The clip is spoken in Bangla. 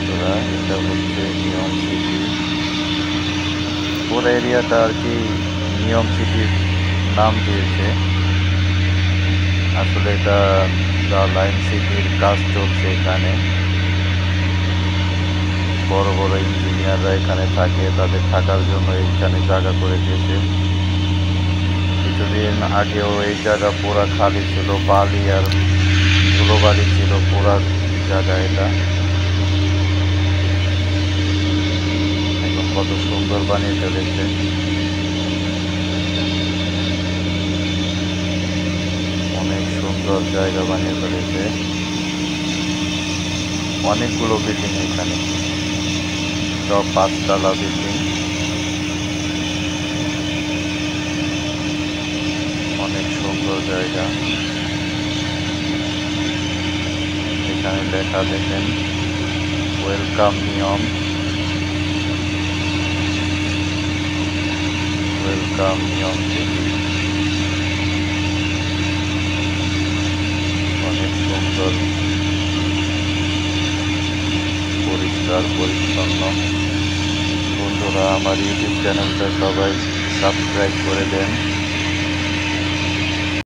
বন্ধুরা, এটা হচ্ছে নিয়ম সিটি। পুরো এরিয়াটা আর কি নিয়ম সিটির নাম দিয়েছে। আসলে এটা দ্য লাইন সিটির কাজ চলছে এখানে। বড় বড় ইঞ্জিনিয়াররা এখানে থাকে, তাদের থাকার জন্য এইখানে জায়গা করে দিয়েছে। কিছুদিন আগেও এই জায়গা পুরা খালি ছিল, বালি আর ধুলোবালি ছিল পুরা জায়গা। এটা এখন কত সুন্দর বানিয়ে ফেলেছে। অনেক সুন্দর জায়গা বানিয়ে ফেলেছে। অনেকগুলো বিল্ডিং এখানে, সব 5 তলা বিল্ডিং। অনেক সুন্দর জায়গা। এখানে লেখা দেখেন, ওয়েলকাম নিয়ম, ওয়েলকাম নিয়ম সিটি। অনেক সুন্দর, পরিষ্কার পরিচ্ছন্ন। বন্ধুরা, আমার ইউটিউব চ্যানেলটা সবাই সাবস্ক্রাইব করে দেন।